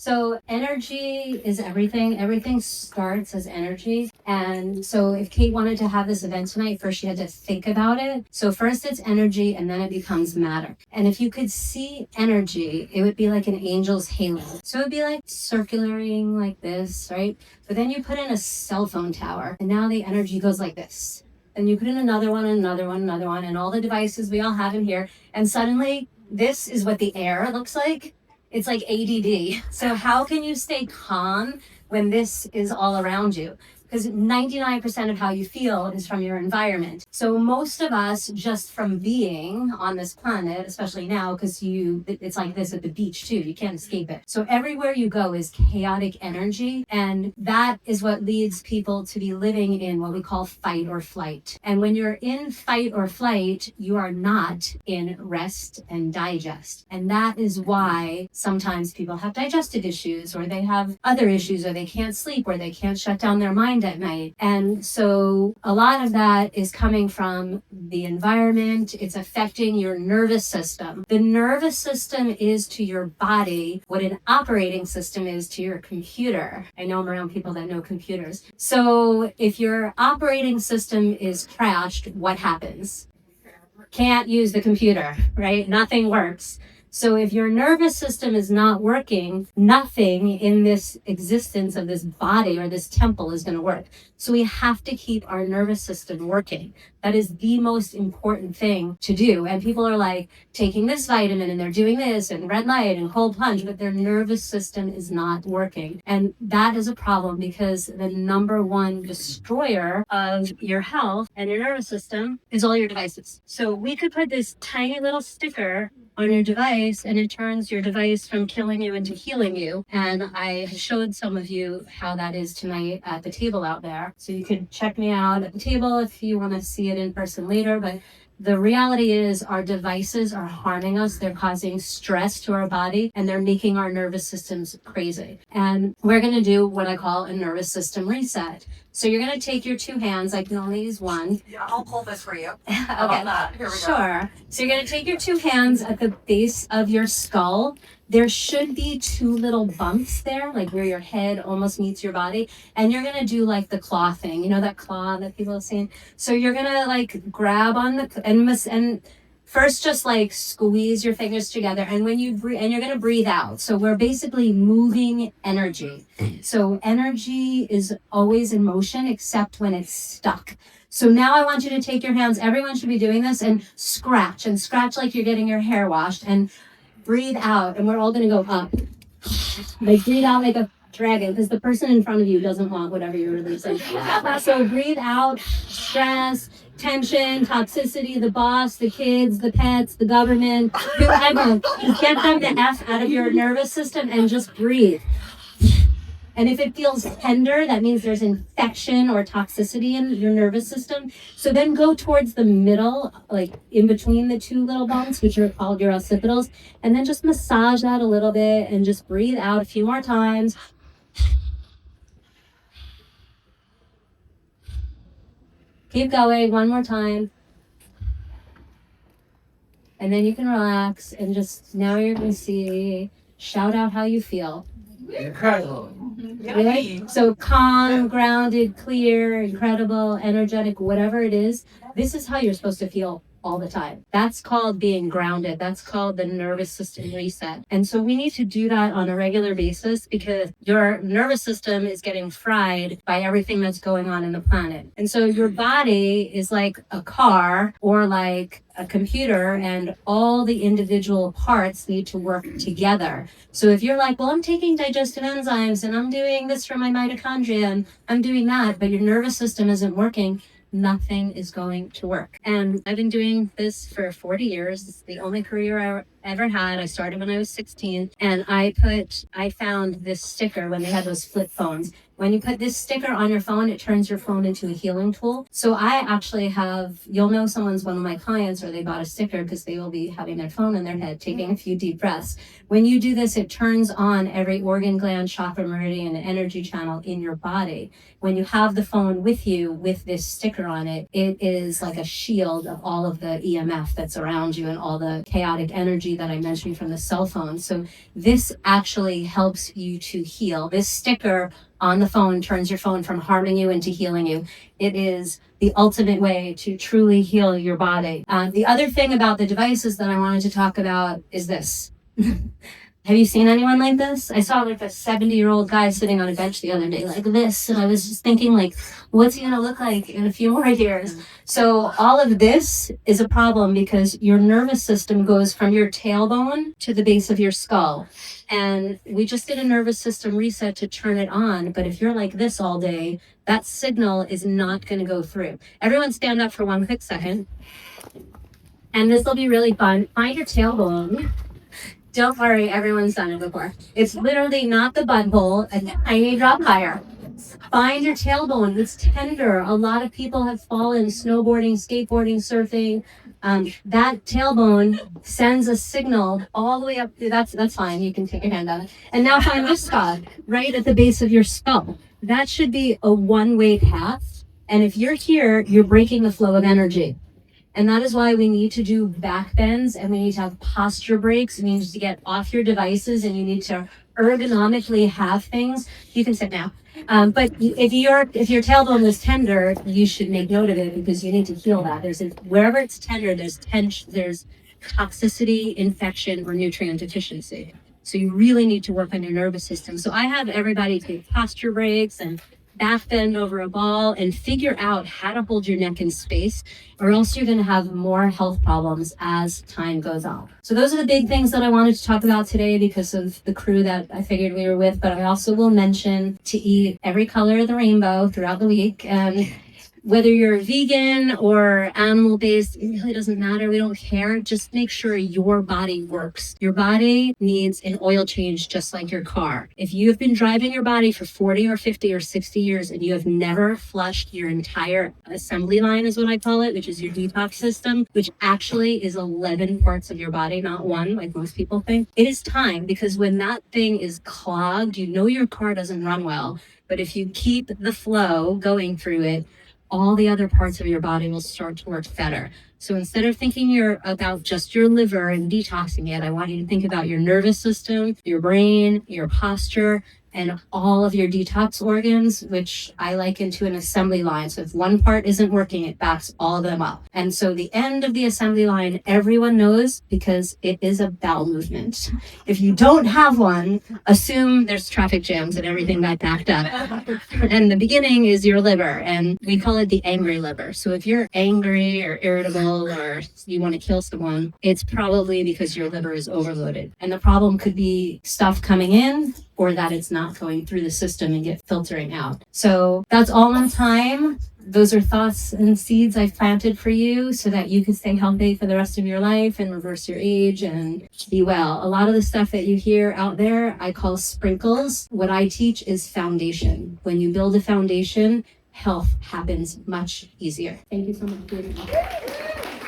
So energy is everything. Everything starts as energy. And so if Kate wanted to have this event tonight, first she had to think about it. So first it's energy and then it becomes matter. And if you could see energy, it would be like an angel's halo. So it would be like circulating like this, right? But then you put in a cell phone tower and now the energy goes like this. And you put in another one, another one, another one, and all the devices we all have in here. And suddenly this is what the air looks like. It's like ADD. So how can you stay calm when this is all around you? Because 99% of how you feel is from your environment. So most of us, just from being on this planet, especially now, because it's like this at the beach too, you can't escape it. So everywhere you go is chaotic energy. And that is what leads people to be living in what we call fight or flight. And when you're in fight or flight, you are not in rest and digest. And that is why sometimes people have digestive issues, or they have other issues, or they can't sleep, or they can't shut down their mind at night. And so a lot of that is coming from the environment. It's affecting your nervous system. The nervous system is to your body what an operating system is to your computer. I know I'm around people that know computers. So if your operating system is crashed, what happens? Can't use the computer, right? Nothing works. So if your nervous system is not working, nothing in this existence of this body or this temple is going to work. So we have to keep our nervous system working. That is the most important thing to do. And people are like taking this vitamin and they're doing this and red light and cold plunge, but their nervous system is not working. And that is a problem because the number one destroyer of your health and your nervous system is all your devices. So we could put this tiny little sticker on your device and it turns your device from killing you into healing you. And I showed some of you how that is tonight at the table out there. So you can check me out at the table if you want to see it in person later. But the reality is our devices are harming us. They're causing stress to our body and they're making our nervous systems crazy. And we're going to do what I call a nervous system reset. So you're going to take your two hands. I can only use one. Yeah, I'll pull this for you. Okay. Here we go. Sure. So you're going to take your two hands at the base of your skull. There should be two little bumps there, like where your head almost meets your body. And you're going to do like the claw thing. You know that claw that people have seen? So you're going to like grab on the, and first just like squeeze your fingers together. And when you breathe, and you're going to breathe out. So we're basically moving energy. So energy is always in motion except when it's stuck. So now I want you to take your hands, everyone should be doing this, and scratch like you're getting your hair washed, and breathe out, and we're all going to go up. Like breathe out like a dragon, because the person in front of you doesn't want whatever you're releasing. So breathe out, stress, tension, toxicity, the boss, the kids, the pets, the government, whoever. Just get them the F out of your nervous system and just breathe. And if it feels tender, that means there's infection or toxicity in your nervous system. So then go towards the middle, like in between the two little bumps, which are called your occipitals, and then just massage that a little bit and just breathe out a few more times. Keep going, one more time. And then you can relax and just, now you're going to see, shout out how you feel. Incredible. Right? So calm, grounded, clear, incredible, energetic, whatever it is, this is how you're supposed to feel all the time. That's called being grounded. That's called the nervous system reset. And so we need to do that on a regular basis because your nervous system is getting fried by everything that's going on in the planet. And so your body is like a car or like a computer, and all the individual parts need to work together. So if you're like, well, I'm taking digestive enzymes and I'm doing this for my mitochondria and I'm doing that, but your nervous system isn't working, nothing is going to work. And I've been doing this for 40 years. It's the only career I ever had. I started when I was 16, and I found this sticker when they had those flip phones. When you put this sticker on your phone, it turns your phone into a healing tool. So I actually have, you'll know someone's one of my clients or they bought a sticker because they will be having their phone in their head, taking a few deep breaths. When you do this, it turns on every organ, gland, chakra, meridian, and energy channel in your body. When you have the phone with you with this sticker on it, it is like a shield of all of the EMF that's around you and all the chaotic energy energy that I mentioned from the cell phone. So this actually helps you to heal. This sticker on the phone turns your phone from harming you into healing you. It is the ultimate way to truly heal your body. The other thing about the devices that I wanted to talk about is this. Have you seen anyone like this? I saw like a 70-year-old guy sitting on a bench the other day like this, and I was just thinking like, what's he gonna look like in a few more years? So all of this is a problem because your nervous system goes from your tailbone to the base of your skull. And we just did a nervous system reset to turn it on, but if you're like this all day, that signal is not gonna go through. Everyone stand up for one quick second. And this will be really fun. Find your tailbone. Don't worry, everyone's done it before. It's literally not the butthole, a tiny drop higher. Find your tailbone. It's tender. A lot of people have fallen snowboarding, skateboarding, surfing. That tailbone sends a signal all the way up. That's fine. You can take your hand on it. And now find this spot right at the base of your skull. That should be a one-way path. And if you're here, you're breaking the flow of energy. And that is why we need to do back bends, and we need to have posture breaks. We need to get off your devices, and you need to ergonomically have things. You can sit now. But if your tailbone is tender, you should make note of it because you need to heal that. Wherever it's tender, there's tension, there's toxicity, infection, or nutrient deficiency. So you really need to work on your nervous system. So I have everybody take posture breaks and back bend over a ball and figure out how to hold your neck in space, or else you're going to have more health problems as time goes on. So those are the big things that I wanted to talk about today because of the crew that I figured we were with, but I also will mention to eat every color of the rainbow throughout the week. And whether you're vegan or animal-based, it really doesn't matter. We don't care. Just make sure your body works. Your body needs an oil change just like your car. If you have been driving your body for 40 or 50 or 60 years and you have never flushed your entire assembly line, is what I call it, which is your detox system, which actually is 11 parts of your body, not one, like most people think. It is time, because when that thing is clogged, you know your car doesn't run well. But if you keep the flow going through it, all the other parts of your body will start to work better. So instead of thinking you're about just your liver and detoxing it, I want you to think about your nervous system, your brain, your posture, and all of your detox organs, which I liken to an assembly line. So if one part isn't working, it backs all of them up. And so the end of the assembly line, everyone knows because it is a bowel movement. If you don't have one, assume there's traffic jams and everything got backed up. And the beginning is your liver, and we call it the angry liver. So if you're angry or irritable or you want to kill someone, it's probably because your liver is overloaded. And the problem could be stuff coming in, or that it's not going through the system and get filtering out. So that's all on time. Those are thoughts and seeds I've planted for you so that you can stay healthy for the rest of your life and reverse your age and be well. A lot of the stuff that you hear out there, I call sprinkles. What I teach is foundation. When you build a foundation, health happens much easier. Thank you so much.